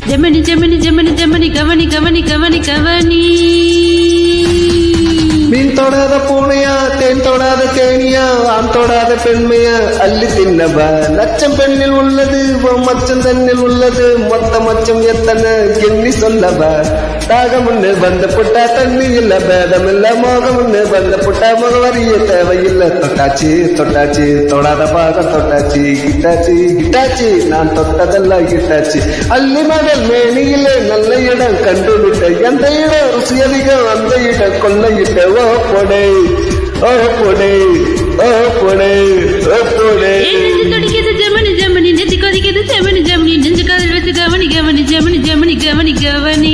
ஜெமனி ஜெமனி ஜெமனி ஜெமனி கவனி கவனி கவனி கவனி. மீன் தொடாத பூனையா, தேன் தொடாத தேனியா, ஆண் தொடாத பெண்மையா, அள்ளி தின்னவ லட்சம் பெண்ணில் உள்ளது, மச்சம் தன்னில் உள்ளது, மொத்த மச்சம் எத்தனை எண்ணி சொல்லவ. தாகம் ஒண்ணு வந்த புட்டா தண்ணி இல்ல, பேதம் இல்ல மோகம் ஒண்ணு வந்த புட்டா முகவரிய தேவையில்லை. தொட்டாச்சு தொட்டாச்சு தொடாத பாகம் தொட்டாச்சு, கிட்டாச்சு கிட்டாச்சு நான் தொட்டதெல்லாம் கிட்டாச்சு. அள்ளி மகள் மேனியிலே நல்ல இடம் கண்டு விட்ட, எந்த இடம் ருசி அதிகம் அந்த இடம் கொள்ளையிட்ட. ஓ பொடை ஓ பொடை ஓ பொடை ஓ பொடை. துடிக்குது ஜெமனி ஜெமனி, நெஞ்சு கொதிக்குது ஜெமனி ஜெமனி, நெஞ்சு காதல் வச்சு கவனி கவனி ஜெமனி ஜெமனி கவனி கவனி.